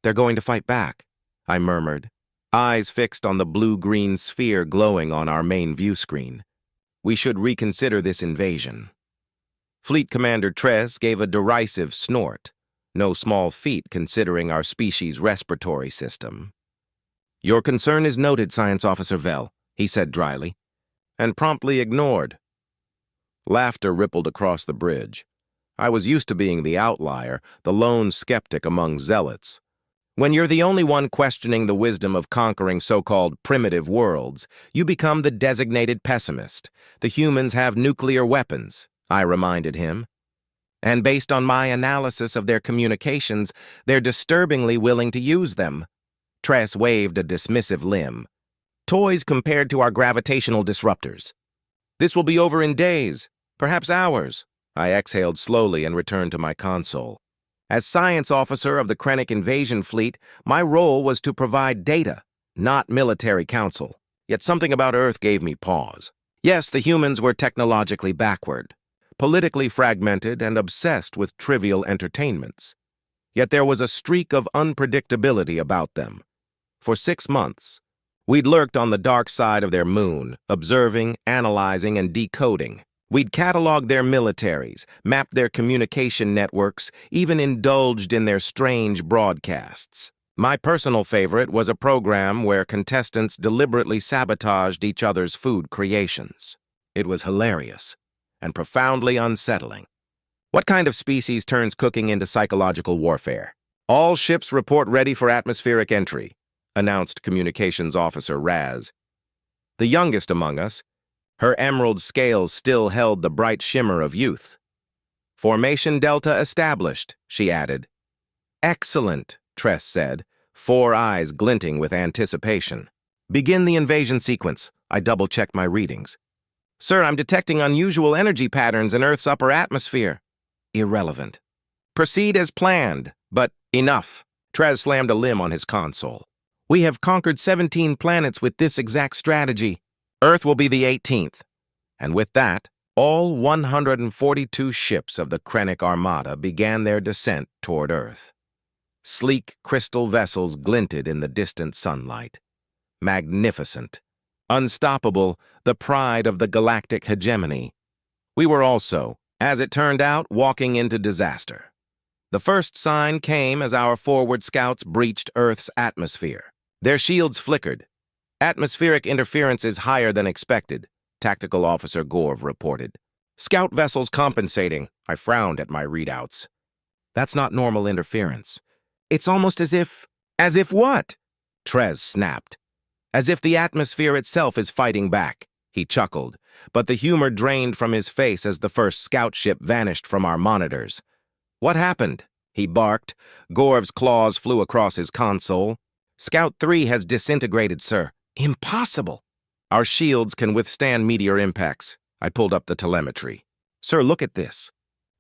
They're going to fight back, I murmured, eyes fixed on the blue-green sphere glowing on our main view screen. We should reconsider this invasion. Fleet Commander Tres gave a derisive snort, no small feat considering our species' respiratory system. Your concern is noted, Science Officer Vell, he said dryly, and promptly ignored. Laughter rippled across the bridge. I was used to being the outlier, the lone skeptic among zealots. When you're the only one questioning the wisdom of conquering so-called primitive worlds, you become the designated pessimist. The humans have nuclear weapons, I reminded him. And based on my analysis of their communications, they're disturbingly willing to use them. Tress waved a dismissive limb. Toys compared to our gravitational disruptors. This will be over in days, perhaps hours. I exhaled slowly and returned to my console. As science officer of the Krennic invasion fleet, my role was to provide data, not military counsel. Yet something about Earth gave me pause. Yes, the humans were technologically backward, politically fragmented and obsessed with trivial entertainments. Yet there was a streak of unpredictability about them. For 6 months, we'd lurked on the dark side of their moon, observing, analyzing, and decoding. We'd cataloged their militaries, mapped their communication networks, even indulged in their strange broadcasts. My personal favorite was a program where contestants deliberately sabotaged each other's food creations. It was hilarious and profoundly unsettling. What kind of species turns cooking into psychological warfare? All ships report ready for atmospheric entry, announced Communications Officer Raz. The youngest among us, her emerald scales still held the bright shimmer of youth. Formation Delta established, she added. Excellent, Tress said, 4 eyes glinting with anticipation. Begin the invasion sequence. I double-checked my readings. Sir, I'm detecting unusual energy patterns in Earth's upper atmosphere. Irrelevant. Proceed as planned, but enough. Trez slammed a limb on his console. We have conquered 17 planets with this exact strategy. Earth will be the 18th. And with that, all 142 ships of the Krennic Armada began their descent toward Earth. Sleek crystal vessels glinted in the distant sunlight. Magnificent. Unstoppable, the pride of the galactic hegemony. We were also, as it turned out, walking into disaster. The first sign came as our forward scouts breached Earth's atmosphere. Their shields flickered. Atmospheric interference is higher than expected, Tactical Officer Gorv reported. Scout vessels compensating. I frowned at my readouts. That's not normal interference. It's almost as if... As if what? Trez snapped. As if the atmosphere itself is fighting back. He chuckled, but the humor drained from his face as the first scout ship vanished from our monitors. What happened? He barked. Gorv's claws flew across his console. Scout 3 has disintegrated, sir. Impossible. Our shields can withstand meteor impacts. I pulled up the telemetry. Sir, look at this.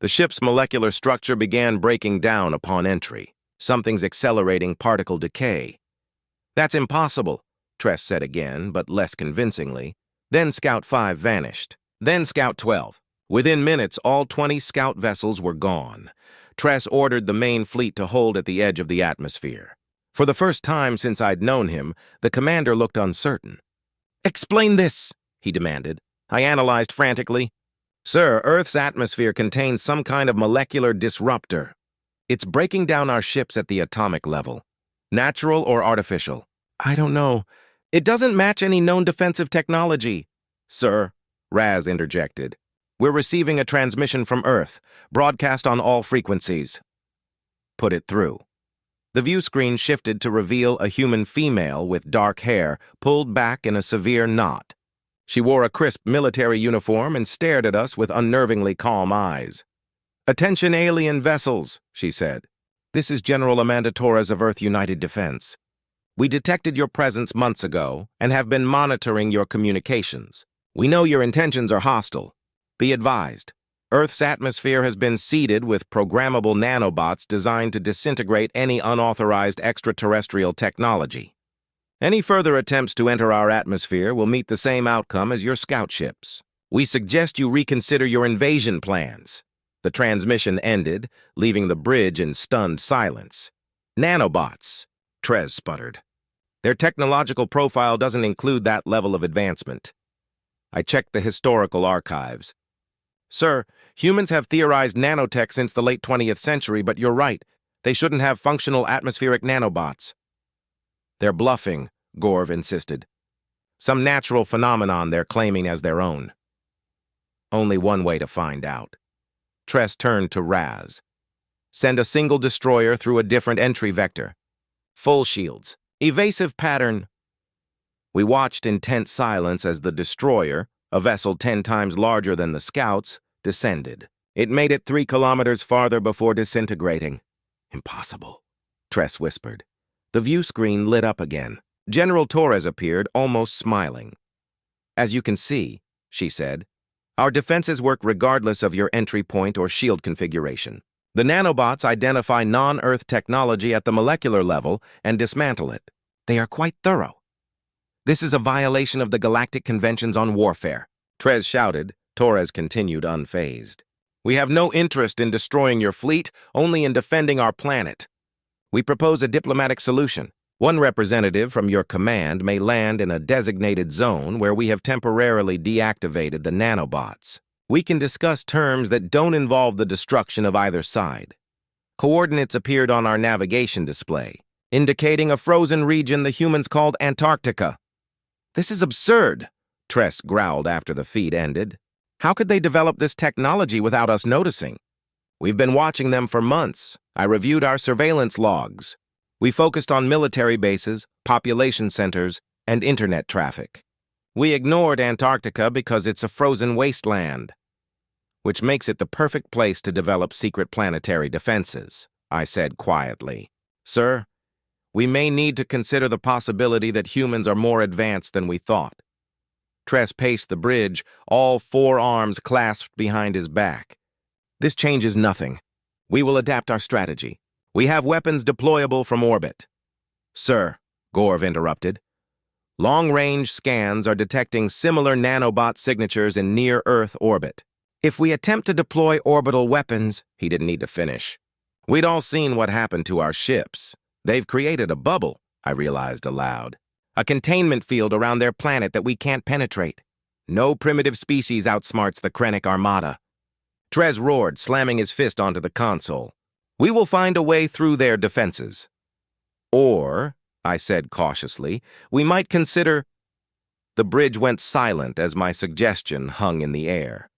The ship's molecular structure began breaking down upon entry. Something's accelerating particle decay. That's impossible, Tress said again, but less convincingly. Then Scout 5 vanished. Then Scout 12. Within minutes, all 20 scout vessels were gone. Tress ordered the main fleet to hold at the edge of the atmosphere. For the first time since I'd known him, the commander looked uncertain. Explain this, he demanded. I analyzed frantically. Sir, Earth's atmosphere contains some kind of molecular disruptor. It's breaking down our ships at the atomic level. Natural or artificial? I don't know. It doesn't match any known defensive technology. Sir, Raz interjected. We're receiving a transmission from Earth, broadcast on all frequencies. Put it through. The view screen shifted to reveal a human female with dark hair pulled back in a severe knot. She wore a crisp military uniform and stared at us with unnervingly calm eyes. Attention alien vessels, she said. This is General Amanda Torres of Earth United Defense. We detected your presence months ago and have been monitoring your communications. We know your intentions are hostile. Be advised. Earth's atmosphere has been seeded with programmable nanobots designed to disintegrate any unauthorized extraterrestrial technology. Any further attempts to enter our atmosphere will meet the same outcome as your scout ships. We suggest you reconsider your invasion plans. The transmission ended, leaving the bridge in stunned silence. Nanobots, Trez sputtered. Their technological profile doesn't include that level of advancement. I checked the historical archives. Sir, humans have theorized nanotech since the late 20th century, but you're right. They shouldn't have functional atmospheric nanobots. They're bluffing, Gorv insisted. Some natural phenomenon they're claiming as their own. Only one way to find out. Tress turned to Raz. Send a single destroyer through a different entry vector. Full shields. Evasive pattern. We watched in tense silence as the destroyer, a vessel 10 times larger than the scouts, descended. It made it 3 kilometers farther before disintegrating. Impossible, Tress whispered. The view screen lit up again. General Torres appeared, almost smiling. As you can see, she said, our defenses work regardless of your entry point or shield configuration. The nanobots identify non-Earth technology at the molecular level and dismantle it. They are quite thorough. This is a violation of the Galactic Conventions on Warfare. Trez shouted. Torres continued unfazed. We have no interest in destroying your fleet, only in defending our planet. We propose a diplomatic solution. One representative from your command may land in a designated zone where we have temporarily deactivated the nanobots. We can discuss terms that don't involve the destruction of either side. Coordinates appeared on our navigation display, indicating a frozen region the humans called Antarctica. This is absurd, Tress growled after the feed ended. How could they develop this technology without us noticing? We've been watching them for months. I reviewed our surveillance logs. We focused on military bases, population centers, and internet traffic. We ignored Antarctica because it's a frozen wasteland, which makes it the perfect place to develop secret planetary defenses, I said quietly. Sir, we may need to consider the possibility that humans are more advanced than we thought. Tress paced the bridge, all 4 arms clasped behind his back. This changes nothing. We will adapt our strategy. We have weapons deployable from orbit. Sir, Gorv interrupted, long-range scans are detecting similar nanobot signatures in near-Earth orbit. If we attempt to deploy orbital weapons, he didn't need to finish. We'd all seen what happened to our ships. They've created a bubble, I realized aloud. A containment field around their planet that we can't penetrate. No primitive species outsmarts the Krennic Armada. Trez roared, slamming his fist onto the console. We will find a way through their defenses. Or, I said cautiously, we might consider... The bridge went silent as my suggestion hung in the air.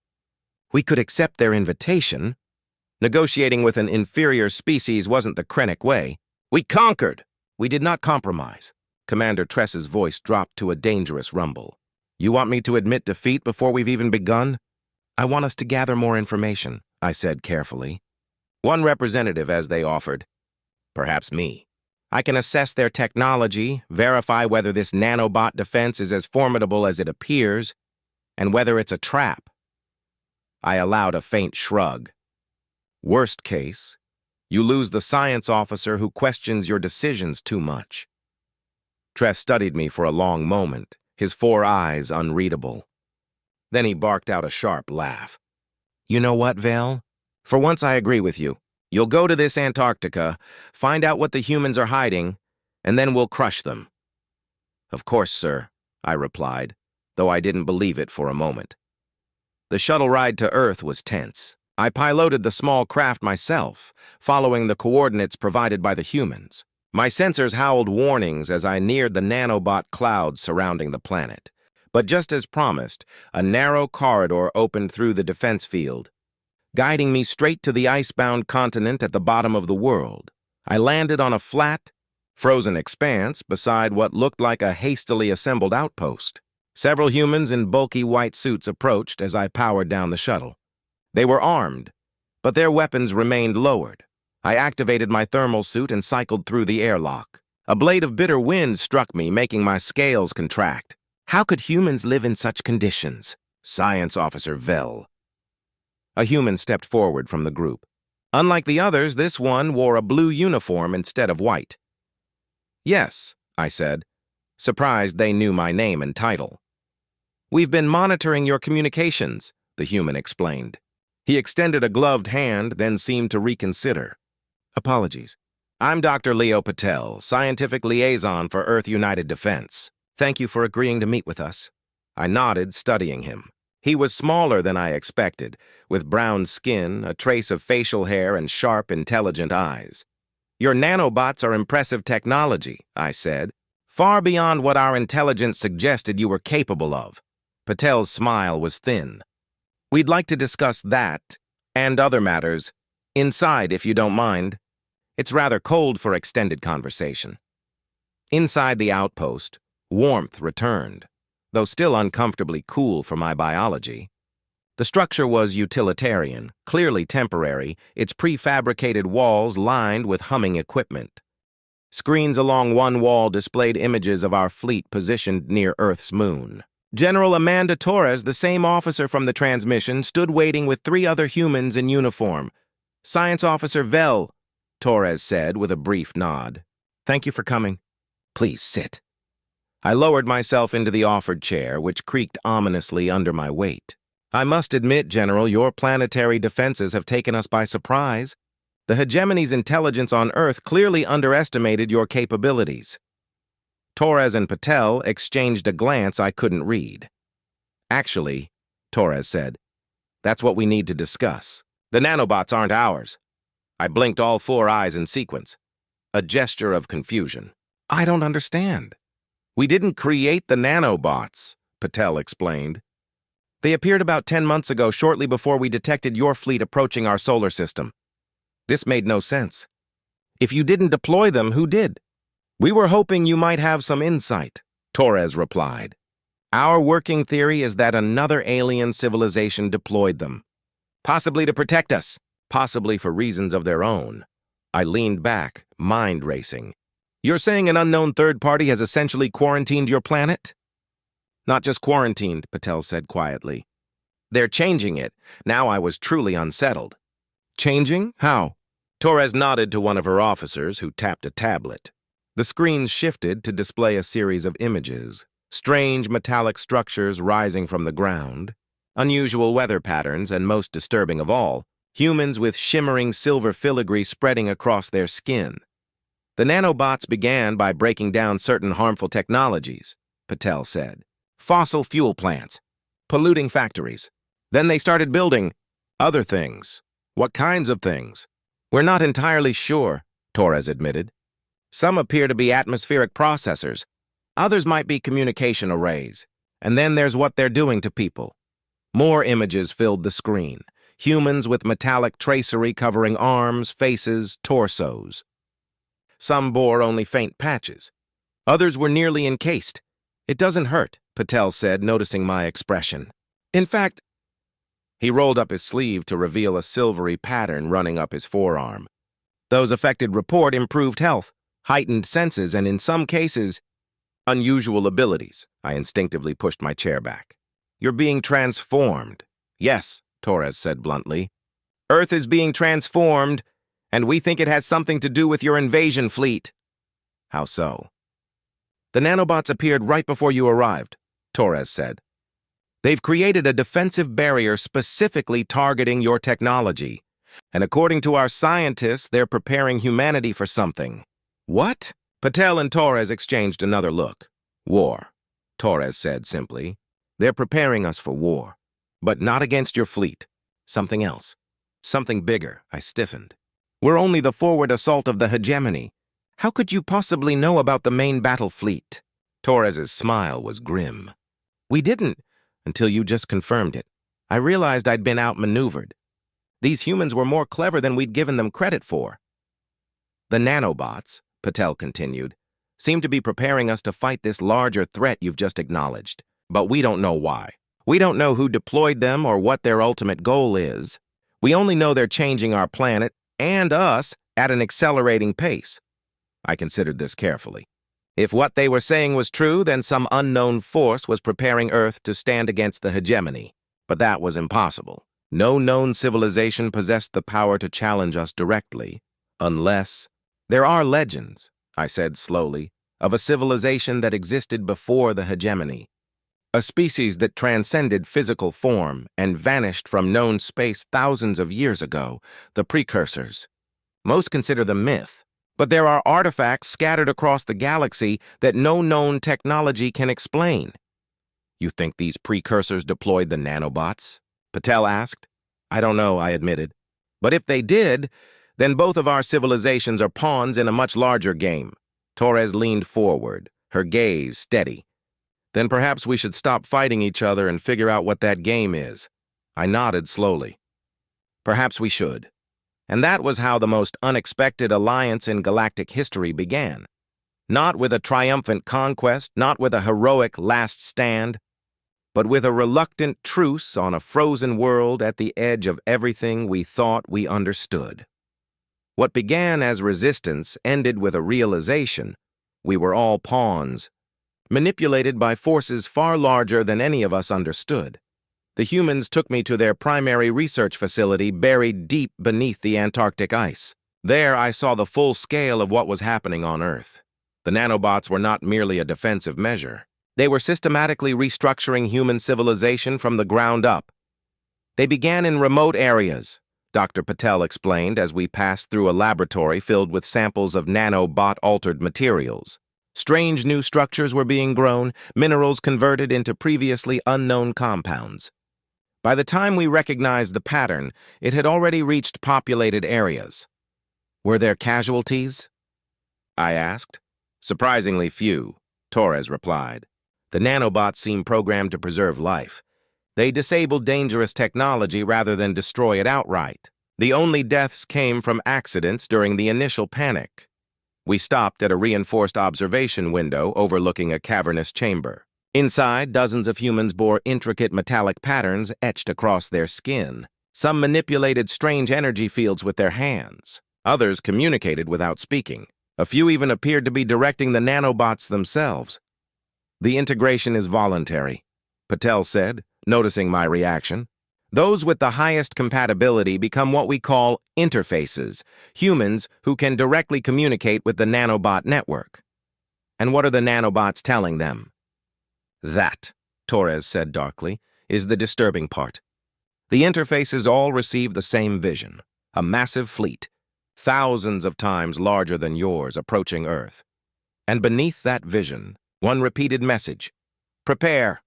We could accept their invitation. Negotiating with an inferior species wasn't the Krennic way. We conquered. We did not compromise. Commander Tress's voice dropped to a dangerous rumble. You want me to admit defeat before we've even begun? I want us to gather more information, I said carefully. One representative, as they offered. Perhaps me. I can assess their technology, verify whether this nanobot defense is as formidable as it appears, and whether it's a trap. I allowed a faint shrug. Worst case, you lose the science officer who questions your decisions too much. Tress studied me for a long moment, his 4 eyes unreadable. Then he barked out a sharp laugh. You know what, Vel? For once I agree with you. You'll go to this Antarctica, find out what the humans are hiding, and then we'll crush them. Of course, sir, I replied, though I didn't believe it for a moment. The shuttle ride to Earth was tense. I piloted the small craft myself, following the coordinates provided by the humans. My sensors howled warnings as I neared the nanobot clouds surrounding the planet. But just as promised, a narrow corridor opened through the defense field, guiding me straight to the icebound continent at the bottom of the world. I landed on a flat, frozen expanse beside what looked like a hastily assembled outpost. Several humans in bulky white suits approached as I powered down the shuttle. They were armed, but their weapons remained lowered. I activated my thermal suit and cycled through the airlock. A blade of bitter wind struck me, making my scales contract. How could humans live in such conditions? Science Officer Vel. A human stepped forward from the group. Unlike the others, this one wore a blue uniform instead of white. Yes, I said, surprised they knew my name and title. We've been monitoring your communications, the human explained. He extended a gloved hand, then seemed to reconsider. Apologies. I'm Dr. Leo Patel, Scientific Liaison for Earth United Defense. Thank you for agreeing to meet with us. I nodded, studying him. He was smaller than I expected, with brown skin, a trace of facial hair, and sharp, intelligent eyes. Your nanobots are impressive technology, I said, far beyond what our intelligence suggested you were capable of. Patel's smile was thin. We'd like to discuss that, and other matters, inside if you don't mind. It's rather cold for extended conversation. Inside the outpost, warmth returned, though still uncomfortably cool for my biology. The structure was utilitarian, clearly temporary, its prefabricated walls lined with humming equipment. Screens along one wall displayed images of our fleet positioned near Earth's moon. General Amanda Torres, the same officer from the transmission, stood waiting with 3 other humans in uniform. Science Officer Vel, Torres said with a brief nod. Thank you for coming. Please sit. I lowered myself into the offered chair, which creaked ominously under my weight. I must admit, General, your planetary defenses have taken us by surprise. The hegemony's intelligence on Earth clearly underestimated your capabilities. Torres and Patel exchanged a glance I couldn't read. Actually, Torres said, that's what we need to discuss. The nanobots aren't ours. I blinked all 4 eyes in sequence. A gesture of confusion. I don't understand. We didn't create the nanobots, Patel explained. They appeared about 10 months ago, shortly before we detected your fleet approaching our solar system. This made no sense. If you didn't deploy them, who did? We were hoping you might have some insight, Torres replied. Our working theory is that another alien civilization deployed them. Possibly to protect us, possibly for reasons of their own. I leaned back, mind racing. You're saying an unknown third party has essentially quarantined your planet? Not just quarantined, Patel said quietly. They're changing it. Now I was truly unsettled. Changing? How? Torres nodded to one of her officers, who tapped a tablet. The screen shifted to display a series of images, strange metallic structures rising from the ground, unusual weather patterns, and most disturbing of all, humans with shimmering silver filigree spreading across their skin. The nanobots began by breaking down certain harmful technologies, Patel said. Fossil fuel plants, polluting factories. Then they started building other things. What kinds of things? We're not entirely sure, Torres admitted. Some appear to be atmospheric processors. Others might be communication arrays. And then there's what they're doing to people. More images filled the screen. Humans with metallic tracery covering arms, faces, torsos. Some bore only faint patches. Others were nearly encased. It doesn't hurt, Patel said, noticing my expression. In fact, he rolled up his sleeve to reveal a silvery pattern running up his forearm. Those affected report improved health, heightened senses, and in some cases, unusual abilities. I instinctively pushed my chair back. You're being transformed. Yes, Torres said bluntly. Earth is being transformed, and we think it has something to do with your invasion fleet. How so? The nanobots appeared right before you arrived, Torres said. They've created a defensive barrier specifically targeting your technology. And according to our scientists, they're preparing humanity for something. What? Patel and Torres exchanged another look. War, Torres said simply. They're preparing us for war. But not against your fleet. Something else. Something bigger, I stiffened. We're only the forward assault of the hegemony. How could you possibly know about the main battle fleet? Torres's smile was grim. We didn't, until you just confirmed it. I realized I'd been outmaneuvered. These humans were more clever than we'd given them credit for. The nanobots, Patel continued, seem to be preparing us to fight this larger threat you've just acknowledged. But we don't know why. We don't know who deployed them or what their ultimate goal is. We only know they're changing our planet and us at an accelerating pace. I considered this carefully. If what they were saying was true, then some unknown force was preparing Earth to stand against the hegemony. But that was impossible. No known civilization possessed the power to challenge us directly, unless... There are legends, I said slowly, of a civilization that existed before the hegemony. A species that transcended physical form and vanished from known space thousands of years ago, the precursors. Most consider them myth, But there are artifacts scattered across the galaxy that no known technology can explain. You think these precursors deployed the nanobots? Patel asked. I don't know, I admitted. But if they did, then both of our civilizations are pawns in a much larger game. Torres leaned forward, her gaze steady. Then perhaps we should stop fighting each other and figure out what that game is. I nodded slowly. Perhaps we should. And that was how the most unexpected alliance in galactic history began. Not with a triumphant conquest, not with a heroic last stand, but with a reluctant truce on a frozen world at the edge of everything we thought we understood. What began as resistance ended with a realization: we were all pawns, manipulated by forces far larger than any of us understood. The humans took me to their primary research facility buried deep beneath the Antarctic ice. There I saw the full scale of what was happening on Earth. The nanobots were not merely a defensive measure. They were systematically restructuring human civilization from the ground up. They began in remote areas, Dr. Patel explained as we passed through a laboratory filled with samples of nanobot-altered materials. Strange new structures were being grown, minerals converted into previously unknown compounds. By the time we recognized the pattern, it had already reached populated areas. Were there casualties? I asked. Surprisingly few, Torres replied. The nanobots seemed programmed to preserve life. They disabled dangerous technology rather than destroy it outright. The only deaths came from accidents during the initial panic. We stopped at a reinforced observation window overlooking a cavernous chamber. Inside, dozens of humans bore intricate metallic patterns etched across their skin. Some manipulated strange energy fields with their hands. Others communicated without speaking. A few even appeared to be directing the nanobots themselves. The integration is voluntary, Patel said, noticing my reaction. Those with the highest compatibility become what we call interfaces, humans who can directly communicate with the nanobot network. And what are the nanobots telling them? That, Torres said darkly, is the disturbing part. The interfaces all receive the same vision, a massive fleet, thousands of times larger than yours, approaching Earth. And beneath that vision, one repeated message: prepare.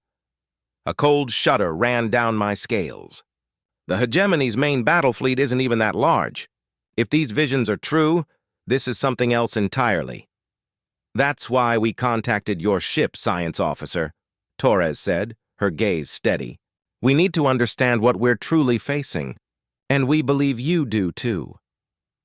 A cold shudder ran down my scales. The hegemony's main battle fleet isn't even that large. If these visions are true, this is something else entirely. That's why we contacted your ship, science officer, Torres said, her gaze steady. We need to understand what we're truly facing, and we believe you do too.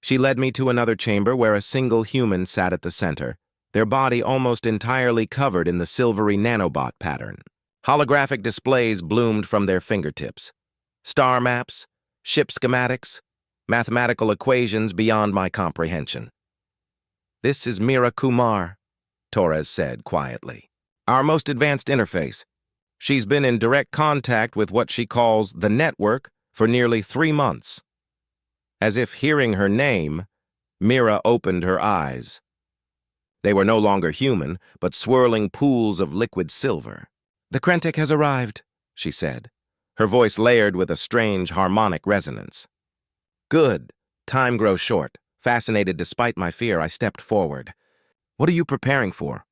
She led me to another chamber where a single human sat at the center, their body almost entirely covered in the silvery nanobot pattern. Holographic displays bloomed from their fingertips. Star maps, ship schematics, mathematical equations beyond my comprehension. This is Mira Kumar, Torres said quietly. Our most advanced interface. She's been in direct contact with what she calls the network for nearly 3 months. As if hearing her name, Mira opened her eyes. They were no longer human, but swirling pools of liquid silver. The Krentic has arrived, she said, her voice layered with a strange harmonic resonance. Good. Time grows short. Fascinated despite my fear, I stepped forward. What are you preparing for?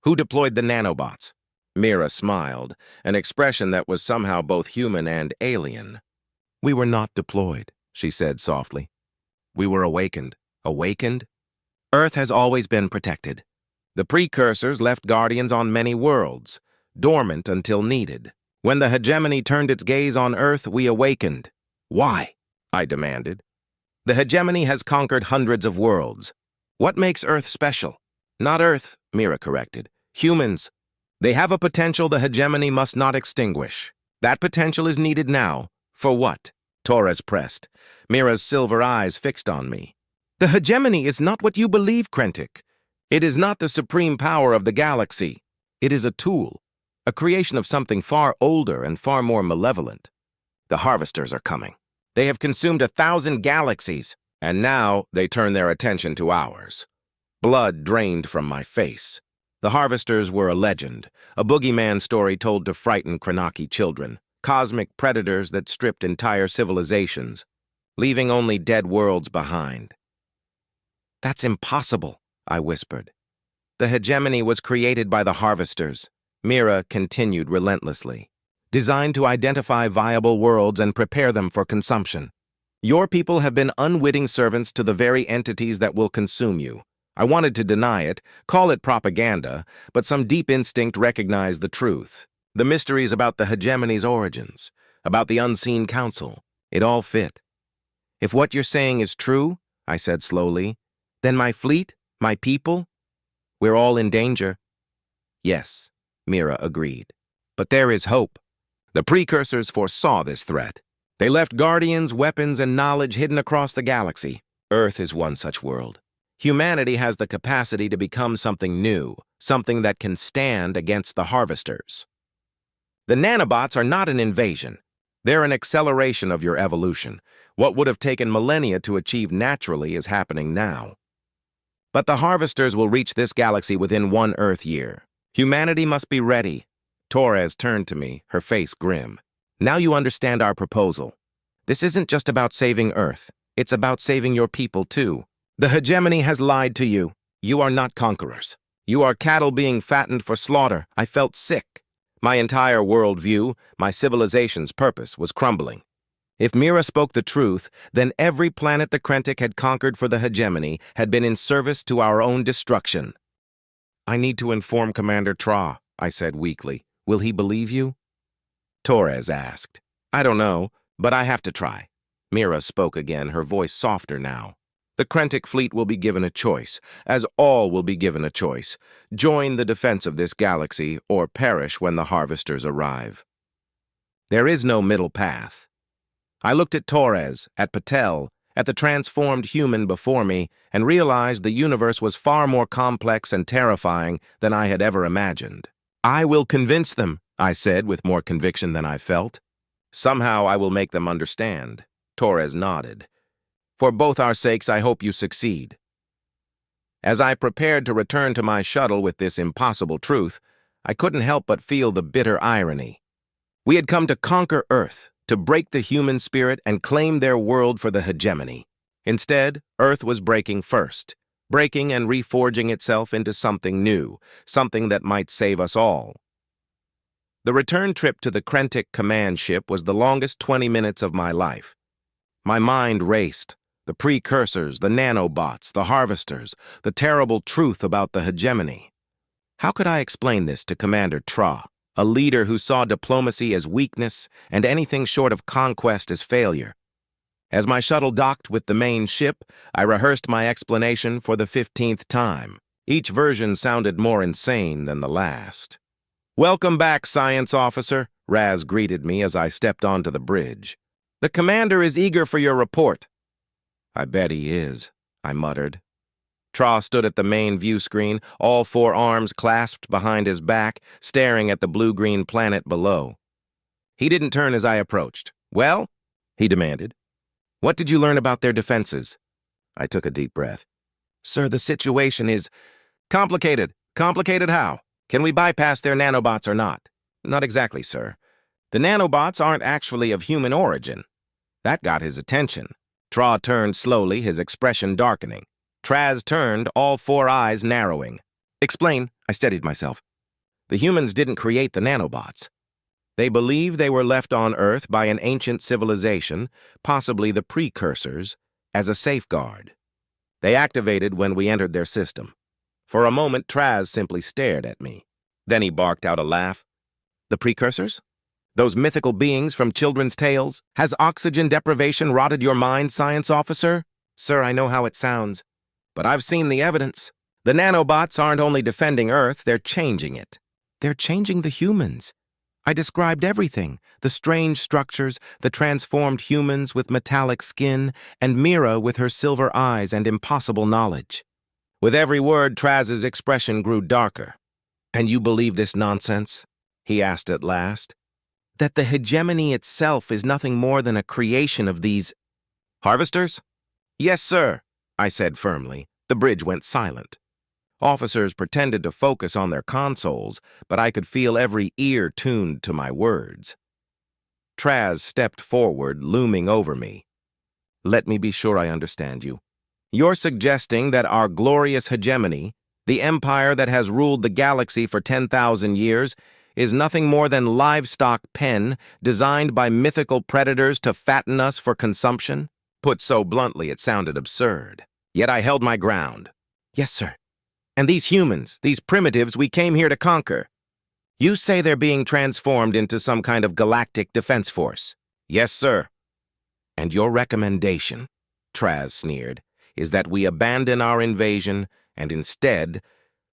Who deployed the nanobots? Mira smiled, an expression that was somehow both human and alien. We were not deployed, she said softly. We were awakened. Awakened? Earth has always been protected. The precursors left guardians on many worlds, dormant until needed. When the hegemony turned its gaze on Earth, we awakened. Why? I demanded. The hegemony has conquered hundreds of worlds. What makes Earth special? Not Earth, Mira corrected. Humans. They have a potential the hegemony must not extinguish. That potential is needed now. For what? Torres pressed, Mira's silver eyes fixed on me. The hegemony is not what you believe, Krentic. It is not the supreme power of the galaxy. It is a tool, a creation of something far older and far more malevolent. The harvesters are coming. They have consumed 1,000 galaxies, and now they turn their attention to ours. Blood drained from my face. The harvesters were a legend, a boogeyman story told to frighten Krenaki children, cosmic predators that stripped entire civilizations, leaving only dead worlds behind. That's impossible, I whispered. The hegemony was created by the harvesters, Mira continued relentlessly, designed to identify viable worlds and prepare them for consumption. Your people have been unwitting servants to the very entities that will consume you. I wanted to deny it, call it propaganda, but some deep instinct recognized the truth. The mysteries about the hegemony's origins, about the unseen council, it all fit. If what you're saying is true, I said slowly, then my fleet, my people, we're all in danger. Yes, Mira agreed. But there is hope. The precursors foresaw this threat. They left guardians, weapons, and knowledge hidden across the galaxy. Earth is one such world. Humanity has the capacity to become something new, something that can stand against the harvesters. The nanobots are not an invasion. They're an acceleration of your evolution. What would have taken millennia to achieve naturally is happening now. But the harvesters will reach this galaxy within 1 Earth year. Humanity must be ready. Torres turned to me, her face grim. Now you understand our proposal. This isn't just about saving Earth. It's about saving your people, too. The hegemony has lied to you. You are not conquerors. You are cattle being fattened for slaughter. I felt sick. My entire worldview, my civilization's purpose, was crumbling. If Mira spoke the truth, then every planet the Krentic had conquered for the hegemony had been in service to our own destruction. I need to inform Commander Tra, I said weakly. Will he believe you? Torres asked. I don't know, but I have to try. Mira spoke again, her voice softer now. The Krentic fleet will be given a choice, as all will be given a choice. Join the defense of this galaxy, or perish when the harvesters arrive. There is no middle path. I looked at Torres, at Patel, at the transformed human before me, and realized the universe was far more complex and terrifying than I had ever imagined. I will convince them, I said with more conviction than I felt. Somehow I will make them understand. Torres nodded. For both our sakes, I hope you succeed. As I prepared to return to my shuttle with this impossible truth, I couldn't help but feel the bitter irony. We had come to conquer Earth, to break the human spirit and claim their world for the hegemony. Instead, Earth was breaking first, breaking and reforging itself into something new, something that might save us all. The return trip to the Krentic command ship was the longest 20 minutes of my life. My mind raced. The precursors, the nanobots, the harvesters, the terrible truth about the hegemony. How could I explain this to Commander Tra, a leader who saw diplomacy as weakness and anything short of conquest as failure? As my shuttle docked with the main ship, I rehearsed my explanation for the 15th time. Each version sounded more insane than the last. Welcome back, Science Officer, Raz greeted me as I stepped onto the bridge. The commander is eager for your report. I bet he is, I muttered. Tra stood at the main view screen, all 4 arms clasped behind his back, staring at the blue-green planet below. He didn't turn as I approached. Well, he demanded. What did you learn about their defenses? I took a deep breath. Sir, the situation is complicated. Complicated how? Can we bypass their nanobots or not? Not exactly, sir. The nanobots aren't actually of human origin. That got his attention. Tra turned slowly, his expression darkening. Traz turned, all 4 eyes narrowing. Explain, I steadied myself. The humans didn't create the nanobots. They believe they were left on Earth by an ancient civilization, possibly the precursors, as a safeguard. They activated when we entered their system. For a moment, Traz simply stared at me. Then he barked out a laugh. The precursors? Those mythical beings from children's tales? Has oxygen deprivation rotted your mind, Science Officer? Sir, I know how it sounds. But I've seen the evidence. The nanobots aren't only defending Earth, they're changing it. They're changing the humans. I described everything. The strange structures, the transformed humans with metallic skin, and Mira with her silver eyes and impossible knowledge. With every word, Traz's expression grew darker. And you believe this nonsense? He asked at last. That the hegemony itself is nothing more than a creation of these harvesters? Yes, sir, I said firmly. The bridge went silent. Officers pretended to focus on their consoles, but I could feel every ear tuned to my words. Traz stepped forward, looming over me. Let me be sure I understand you. You're suggesting that our glorious hegemony, the empire that has ruled the galaxy for 10,000 years, is nothing more than livestock pen designed by mythical predators to fatten us for consumption? Put so bluntly, it sounded absurd. Yet I held my ground. Yes, sir. And these humans, these primitives we came here to conquer. You say they're being transformed into some kind of galactic defense force? Yes, sir. And your recommendation, Traz sneered, is that we abandon our invasion and instead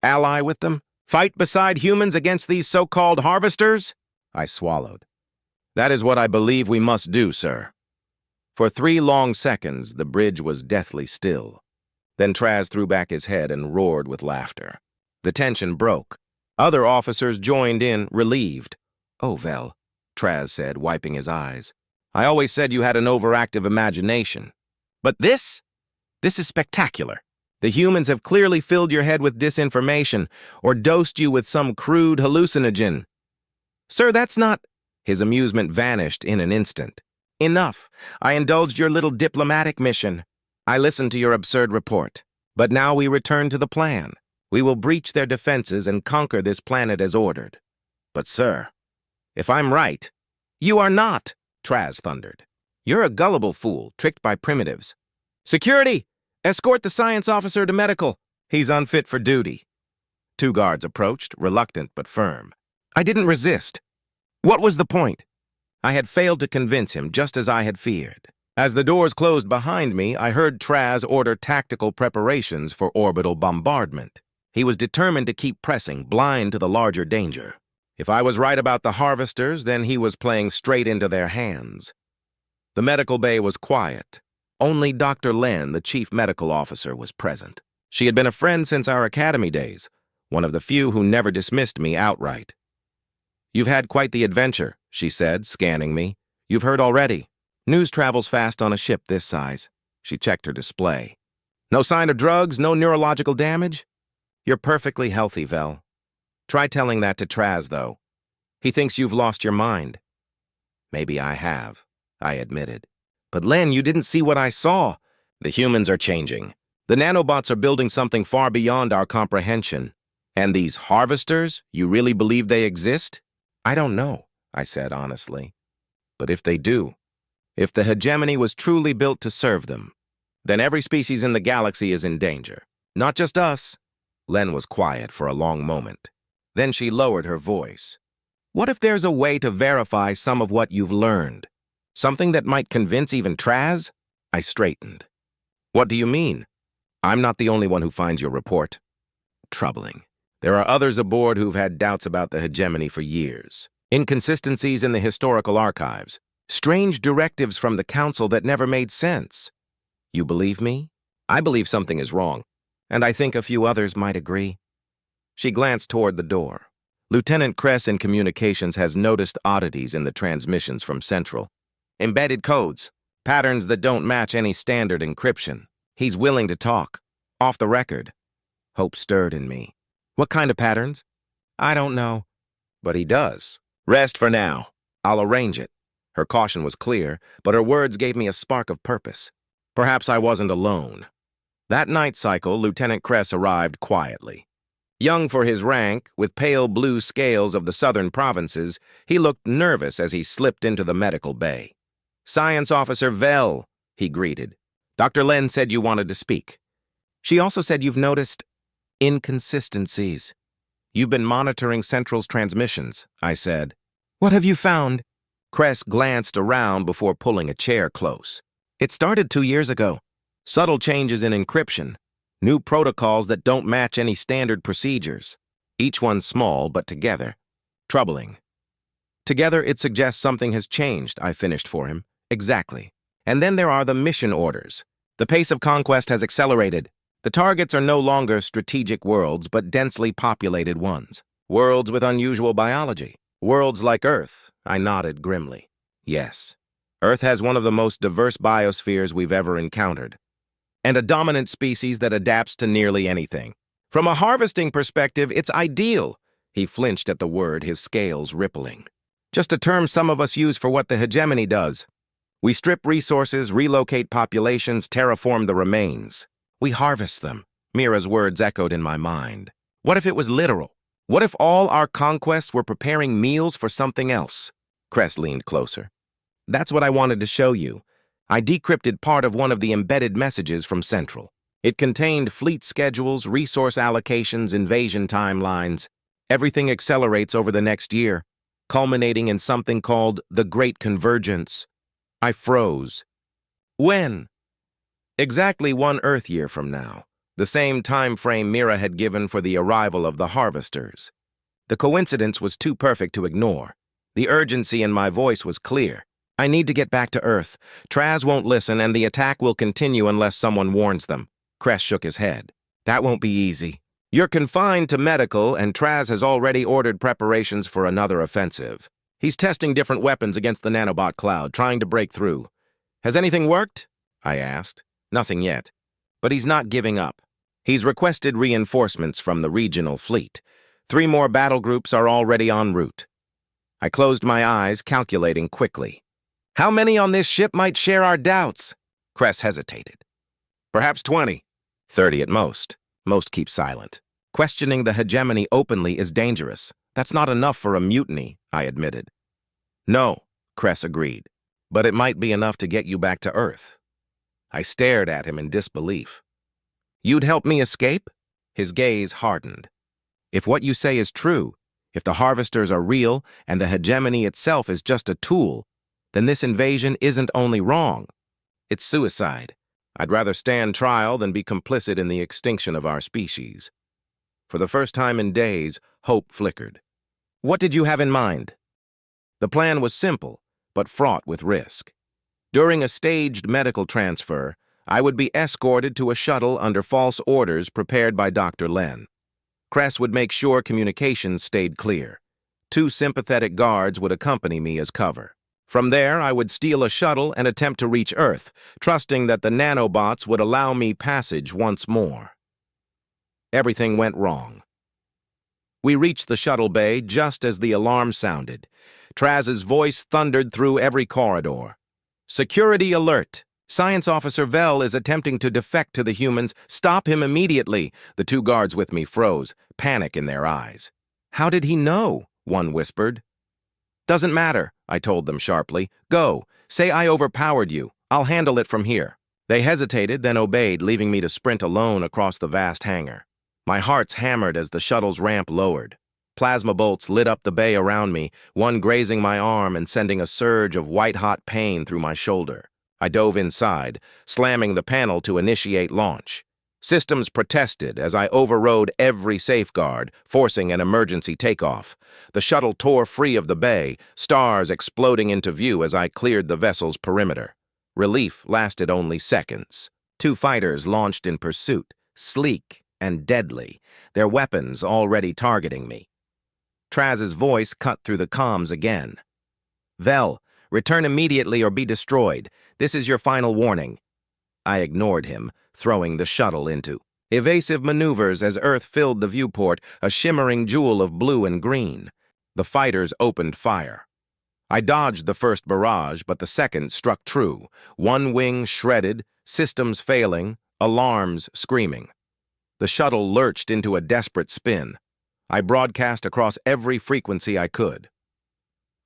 ally with them? Fight beside humans against these so-called harvesters? I swallowed. That is what I believe we must do, sir. For 3 long seconds, the bridge was deathly still. Then Traz threw back his head and roared with laughter. The tension broke. Other officers joined in, relieved. Oh, Vel, Traz said, wiping his eyes. I always said you had an overactive imagination. But this is spectacular. The humans have clearly filled your head with disinformation or dosed you with some crude hallucinogen. Sir, that's not... His amusement vanished in an instant. Enough. I indulged your little diplomatic mission. I listened to your absurd report. But now we return to the plan. We will breach their defenses and conquer this planet as ordered. But, sir, if I'm right... You are not, Traz thundered. You're a gullible fool, tricked by primitives. Security! Escort the science officer to medical. He's unfit for duty. 2 guards approached, reluctant but firm. I didn't resist. What was the point? I had failed to convince him, just as I had feared. As the doors closed behind me, I heard Traz order tactical preparations for orbital bombardment. He was determined to keep pressing, blind to the larger danger. If I was right about the harvesters, then he was playing straight into their hands. The medical bay was quiet. Only Dr. Len, the chief medical officer, was present. She had been a friend since our academy days, one of the few who never dismissed me outright. You've had quite the adventure, she said, scanning me. You've heard already. News travels fast on a ship this size. She checked her display. No sign of drugs, no neurological damage? You're perfectly healthy, Vel. Try telling that to Traz, though. He thinks you've lost your mind. Maybe I have, I admitted. But Len, you didn't see what I saw. The humans are changing. The nanobots are building something far beyond our comprehension. And these harvesters, you really believe they exist? I don't know, I said honestly. But if they do, if the hegemony was truly built to serve them, then every species in the galaxy is in danger. Not just us. Len was quiet for a long moment. Then she lowered her voice. What if there's a way to verify some of what you've learned? Something that might convince even Traz? I straightened. What do you mean? I'm not the only one who finds your report. Troubling. There are others aboard who've had doubts about the hegemony for years. Inconsistencies in the historical archives. Strange directives from the Council that never made sense. You believe me? I believe something is wrong, and I think a few others might agree. She glanced toward the door. Lieutenant Kress in communications has noticed oddities in the transmissions from Central. Embedded codes, patterns that don't match any standard encryption. He's willing to talk. Off the record. Hope stirred in me. What kind of patterns? I don't know. But he does. Rest for now. I'll arrange it. Her caution was clear, but her words gave me a spark of purpose. Perhaps I wasn't alone. That night cycle, Lieutenant Kress arrived quietly. Young for his rank, with pale blue scales of the southern provinces, he looked nervous as he slipped into the medical bay. Science Officer Vel, he greeted. Dr. Len said you wanted to speak. She also said you've noticed inconsistencies. You've been monitoring Central's transmissions, I said. What have you found? Kress glanced around before pulling a chair close. It started 2 years ago. Subtle changes in encryption. New protocols that don't match any standard procedures. Each one small, but together. Troubling. Together, it suggests something has changed, I finished for him. Exactly. And then there are the mission orders. The pace of conquest has accelerated. The targets are no longer strategic worlds, but densely populated ones. Worlds with unusual biology. Worlds like Earth. I nodded grimly. Yes. Earth has one of the most diverse biospheres we've ever encountered. And a dominant species that adapts to nearly anything. From a harvesting perspective, it's ideal. He flinched at the word, his scales rippling. Just a term some of us use for what the hegemony does. We strip resources, relocate populations, terraform the remains. We harvest them. Mira's words echoed in my mind. What if it was literal? What if all our conquests were preparing meals for something else? Cress leaned closer. That's what I wanted to show you. I decrypted part of one of the embedded messages from Central. It contained fleet schedules, resource allocations, invasion timelines. Everything accelerates over the next year, culminating in something called the Great Convergence. I froze. When? Exactly 1 Earth year from now, the same time frame Mira had given for the arrival of the harvesters. The coincidence was too perfect to ignore. The urgency in my voice was clear. I need to get back to Earth. Traz won't listen, and the attack will continue unless someone warns them. Cress shook his head. That won't be easy. You're confined to medical, and Traz has already ordered preparations for another offensive. He's testing different weapons against the nanobot cloud, trying to break through. Has anything worked? I asked. Nothing yet. But he's not giving up. He's requested reinforcements from the regional fleet. 3 more battle groups are already en route. I closed my eyes, calculating quickly. How many on this ship might share our doubts? Cress hesitated. Perhaps 20. 30 at most. Most keep silent. Questioning the hegemony openly is dangerous. That's not enough for a mutiny, I admitted. No, Cress agreed. But it might be enough to get you back to Earth. I stared at him in disbelief. You'd help me escape? His gaze hardened. If what you say is true, if the harvesters are real and the hegemony itself is just a tool, then this invasion isn't only wrong. It's suicide. I'd rather stand trial than be complicit in the extinction of our species. For the first time in days, hope flickered. What did you have in mind? The plan was simple, but fraught with risk. During a staged medical transfer, I would be escorted to a shuttle under false orders prepared by Dr. Len. Cress would make sure communications stayed clear. 2 sympathetic guards would accompany me as cover. From there, I would steal a shuttle and attempt to reach Earth, trusting that the nanobots would allow me passage once more. Everything went wrong. We reached the shuttle bay just as the alarm sounded. Traz's voice thundered through every corridor. Security alert! Science Officer Vel is attempting to defect to the humans. Stop him immediately! The 2 guards with me froze, panic in their eyes. How did he know? One whispered. Doesn't matter, I told them sharply. Go. Say I overpowered you. I'll handle it from here. They hesitated, then obeyed, leaving me to sprint alone across the vast hangar. My heart's hammered as the shuttle's ramp lowered. Plasma bolts lit up the bay around me, one grazing my arm and sending a surge of white-hot pain through my shoulder. I dove inside, slamming the panel to initiate launch. Systems protested as I overrode every safeguard, forcing an emergency takeoff. The shuttle tore free of the bay, stars exploding into view as I cleared the vessel's perimeter. Relief lasted only seconds. 2 fighters launched in pursuit, sleek and deadly, their weapons already targeting me. Traz's voice cut through the comms again. Vel, return immediately or be destroyed. This is your final warning. I ignored him, throwing the shuttle into evasive maneuvers as Earth filled the viewport, a shimmering jewel of blue and green. The fighters opened fire. I dodged the first barrage, but the second struck true. 1 wing shredded, systems failing, alarms screaming. The shuttle lurched into a desperate spin. I broadcast across every frequency I could.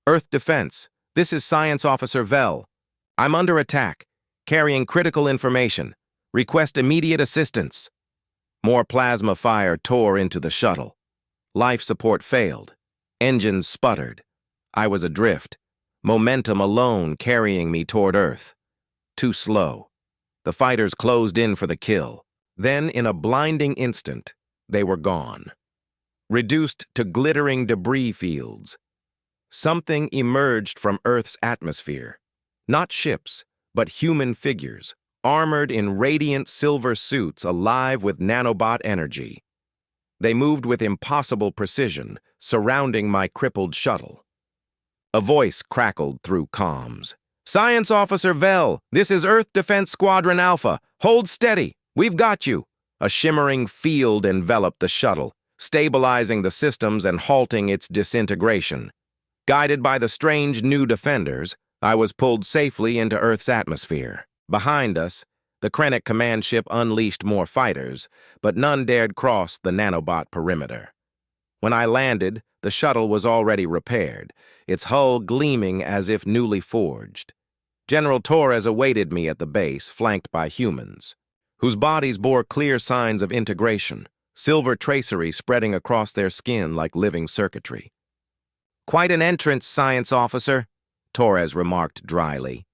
Earth Defense, this is Science Officer Vel. I'm under attack, carrying critical information. Request immediate assistance. More plasma fire tore into the shuttle. Life support failed. Engines sputtered. I was adrift, momentum alone carrying me toward Earth. Too slow. The fighters closed in for the kill. Then, in a blinding instant, they were gone. Reduced to glittering debris fields. Something emerged from Earth's atmosphere. Not ships, but human figures, armored in radiant silver suits alive with nanobot energy. They moved with impossible precision, surrounding my crippled shuttle. A voice crackled through comms. Science Officer Vel, this is Earth Defense Squadron Alpha. Hold steady. We've got you. A shimmering field enveloped the shuttle, stabilizing the systems and halting its disintegration. Guided by the strange new defenders, I was pulled safely into Earth's atmosphere. Behind us, The Krennic command ship unleashed more fighters, but none dared cross the nanobot perimeter. When I landed, the shuttle was already repaired, its hull gleaming as if newly forged. General Torres awaited me at the base, flanked by humans, whose bodies bore clear signs of integration, silver tracery spreading across their skin like living circuitry. "Quite an entrance, science officer," Torres remarked dryly.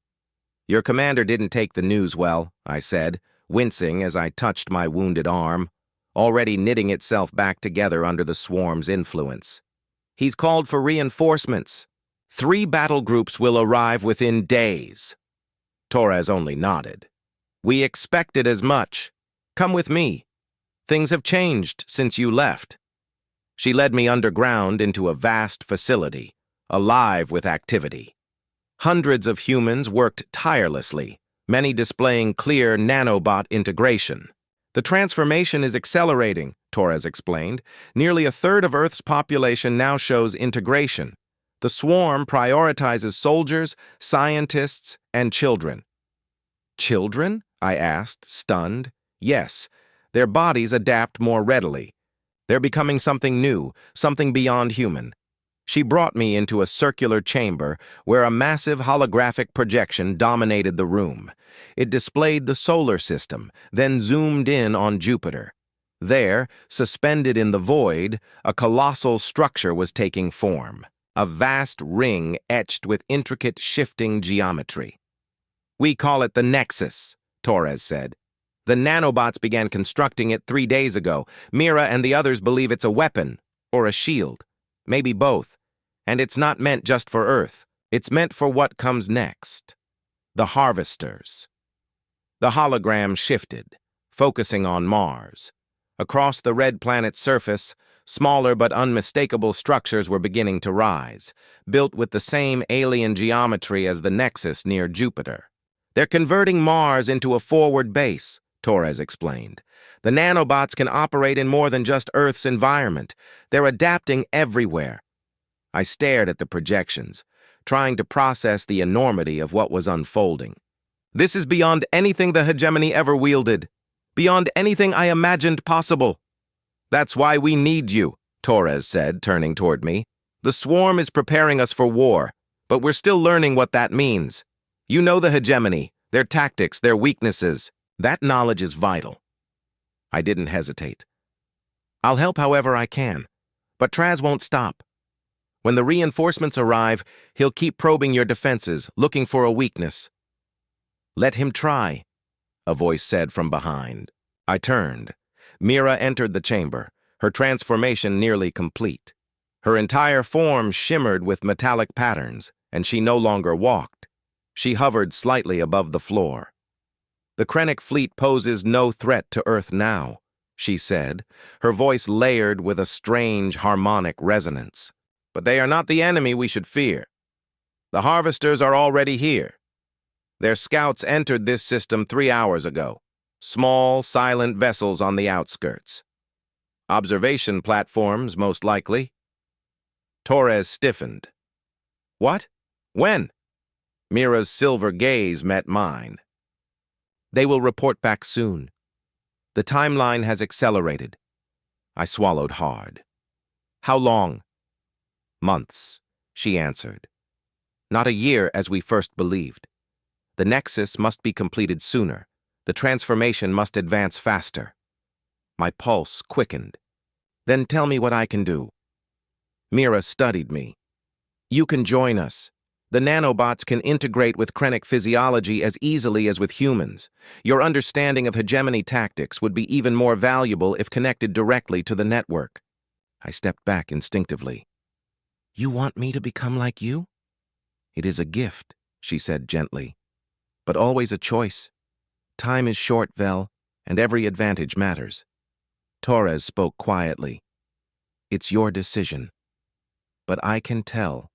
"Your commander didn't take the news well," I said, wincing as I touched my wounded arm, already knitting itself back together under the swarm's influence. "He's called for reinforcements. 3 battle groups will arrive within days." Torres only nodded. "We expected as much. Come with me. Things have changed since you left." She led me underground into a vast facility, alive with activity. Hundreds of humans worked tirelessly, many displaying clear nanobot integration. "The transformation is accelerating," Torres explained. "Nearly a third of Earth's population now shows integration. The swarm prioritizes soldiers, scientists, and children." "Children?" I asked, stunned. "Yes, their bodies adapt more readily. They're becoming something new, something beyond human." She brought me into a circular chamber where a massive holographic projection dominated the room. It displayed the solar system, then zoomed in on Jupiter. There, suspended in the void, a colossal structure was taking form, a vast ring etched with intricate shifting geometry. "We call it the Nexus," Torres said. "The nanobots began constructing it 3 days ago. Mira and the others believe it's a weapon, or a shield. Maybe both. And it's not meant just for Earth. It's meant for what comes next. The Harvesters." The hologram shifted, focusing on Mars. Across the red planet's surface, smaller but unmistakable structures were beginning to rise, built with the same alien geometry as the Nexus near Jupiter. "They're converting Mars into a forward base," Torres explained. "The nanobots can operate in more than just Earth's environment. They're adapting everywhere." I stared at the projections, trying to process the enormity of what was unfolding. "This is beyond anything the hegemony ever wielded, beyond anything I imagined possible." "That's why we need you," Torres said, turning toward me. "The swarm is preparing us for war, but we're still learning what that means. You know the hegemony, their tactics, their weaknesses. That knowledge is vital." I didn't hesitate. "I'll help however I can, but Traz won't stop. When the reinforcements arrive, he'll keep probing your defenses, looking for a weakness." "Let him try," a voice said from behind. I turned. Mira entered the chamber, her transformation nearly complete. Her entire form shimmered with metallic patterns, and she no longer walked. She hovered slightly above the floor. "The Krennic fleet poses no threat to Earth now," she said, her voice layered with a strange harmonic resonance. "But they are not the enemy we should fear. The Harvesters are already here. Their scouts entered this system 3 hours ago. Small, silent vessels on the outskirts. Observation platforms, most likely." Torres stiffened. "What? When?" Mira's silver gaze met mine. "They will report back soon. The timeline has accelerated." I swallowed hard. "How long?" "Months," she answered. "Not a year as we first believed. The Nexus must be completed sooner. The transformation must advance faster." My pulse quickened. "Then tell me what I can do." Mira studied me. "You can join us. The nanobots can integrate with Krennic physiology as easily as with humans. Your understanding of hegemony tactics would be even more valuable if connected directly to the network." I stepped back instinctively. "You want me to become like you?" "It is a gift," she said gently, "but always a choice. Time is short, Vel, and every advantage matters." Torres spoke quietly. "It's your decision. But I can tell.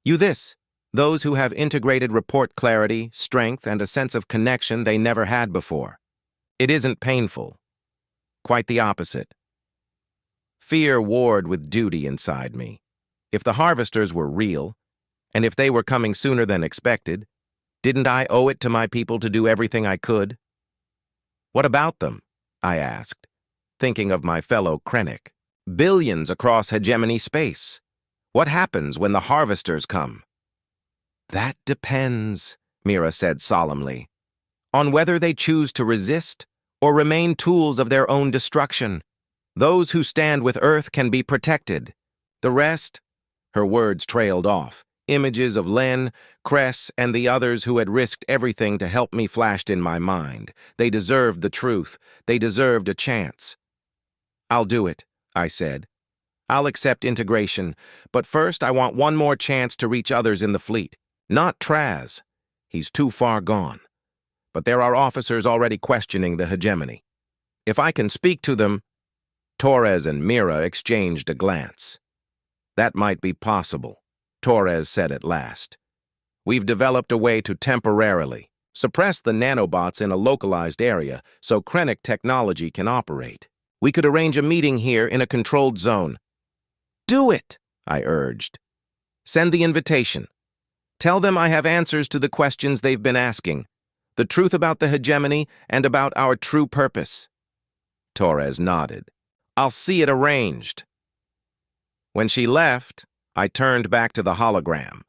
You this. Those who have integrated report clarity, strength, and a sense of connection they never had before. It isn't painful. Quite the opposite. Fear warred with duty inside me. If the Harvesters were real, and if they were coming sooner than expected, didn't I owe it to my people to do everything I could? What about them? I asked, thinking of my fellow Krennic. Billions across hegemony space. What happens when the harvesters come? That depends, Mira said solemnly, on whether they choose to resist or remain tools of their own destruction. Those who stand with Earth can be protected. The rest, her words trailed off. Images of Len, Cress, and the others who had risked everything to help me flashed in my mind. They deserved the truth. They deserved a chance. I'll do it, I said. I'll accept integration, but first I want one more chance to reach others in the fleet. Not Traz. He's too far gone. But there are officers already questioning the hegemony. If I can speak to them... Torres and Mira exchanged a glance. That might be possible, Torres said at last. We've developed a way to temporarily suppress the nanobots in a localized area so Krennic technology can operate. We could arrange a meeting here in a controlled zone. Do it, I urged. Send the invitation. Tell them I have answers to the questions they've been asking, the truth about the hegemony and about our true purpose. Torres nodded. I'll see it arranged. When she left, I turned back to the hologram.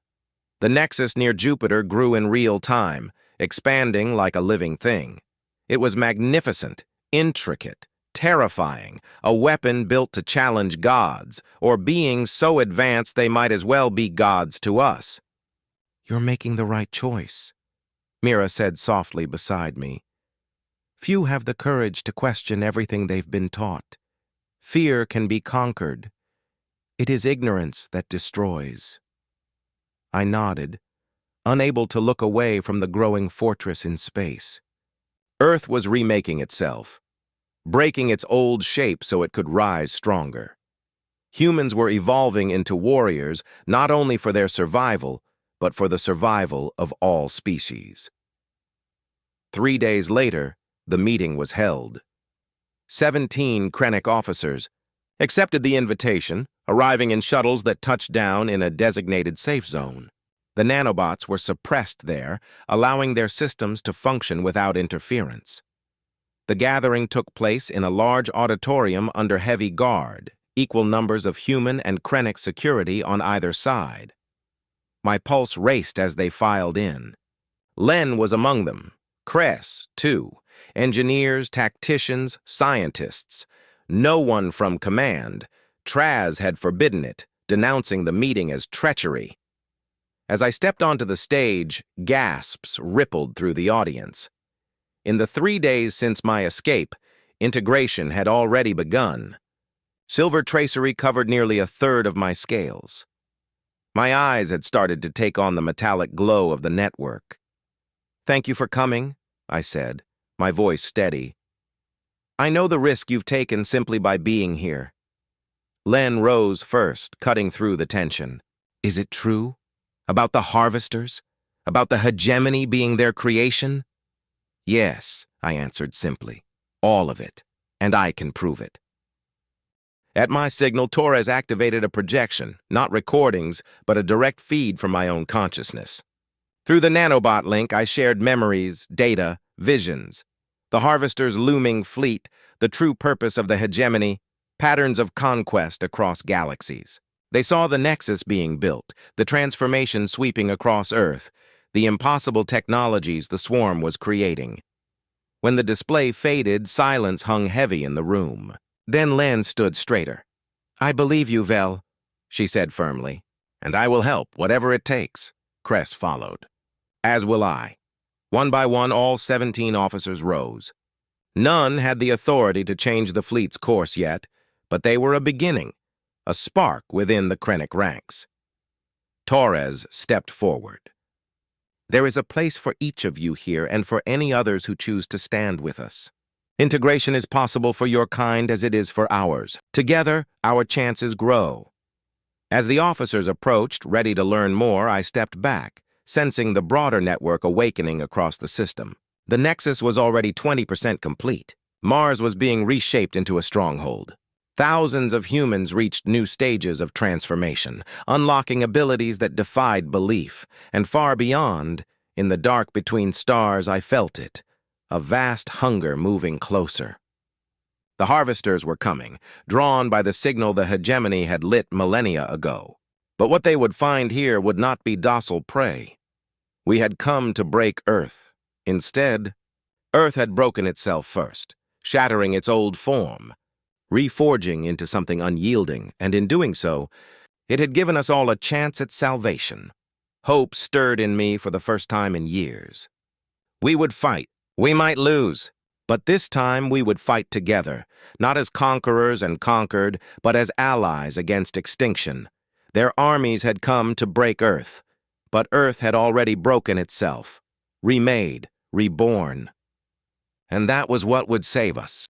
The nexus near Jupiter grew in real time, expanding like a living thing. It was magnificent, intricate, terrifying, a weapon built to challenge gods, or beings so advanced they might as well be gods to us. You're making the right choice, Mira said softly beside me. Few have the courage to question everything they've been taught. Fear can be conquered. It is ignorance that destroys. I nodded, unable to look away from the growing fortress in space. Earth was remaking itself, breaking its old shape so it could rise stronger. Humans were evolving into warriors not only for their survival, but for the survival of all species. 3 days later, the meeting was held. 17 Krennic officers accepted the invitation, arriving in shuttles that touched down in a designated safe zone. The nanobots were suppressed there, allowing their systems to function without interference. The gathering took place in a large auditorium under heavy guard, equal numbers of human and Krennic security on either side. My pulse raced as they filed in. Len was among them, Cress, too. Engineers, tacticians, scientists. No one from command. Traz had forbidden it, denouncing the meeting as treachery. As I stepped onto the stage, gasps rippled through the audience. In the 3 days since my escape, integration had already begun. Silver tracery covered nearly a third of my scales. My eyes had started to take on the metallic glow of the network. Thank you for coming, I said, my voice steady. I know the risk you've taken simply by being here. Len rose first, cutting through the tension. Is it true? About the harvesters? About the hegemony being their creation? Yes, I answered simply. All of it. And I can prove it. At my signal, Torres activated a projection, not recordings, but a direct feed from my own consciousness. Through the nanobot link, I shared memories, data, visions. The harvester's looming fleet, the true purpose of the hegemony, patterns of conquest across galaxies. They saw the nexus being built, the transformation sweeping across Earth, the impossible technologies the swarm was creating. When the display faded, silence hung heavy in the room. Then Len stood straighter. I believe you, Vel, she said firmly. And I will help, whatever it takes, Cress followed. As will I. One by one, all 17 officers rose. None had the authority to change the fleet's course yet, but they were a beginning, a spark within the Krennic ranks. Torres stepped forward. There is a place for each of you here and for any others who choose to stand with us. Integration is possible for your kind as it is for ours. Together, our chances grow. As the officers approached, ready to learn more, I stepped back, sensing the broader network awakening across the system. The Nexus was already 20% complete. Mars was being reshaped into a stronghold. Thousands of humans reached new stages of transformation, unlocking abilities that defied belief. And far beyond, in the dark between stars, I felt it. a vast hunger moving closer. The harvesters were coming, drawn by the signal the hegemony had lit millennia ago. But what they would find here would not be docile prey. We had come to break Earth. Instead, Earth had broken itself first, shattering its old form, reforging into something unyielding, and in doing so, it had given us all a chance at salvation. Hope stirred in me for the first time in years. We would fight. We might lose, but this time we would fight together, not as conquerors and conquered, but as allies against extinction. Their armies had come to break Earth, but Earth had already broken itself, remade, reborn. And that was what would save us.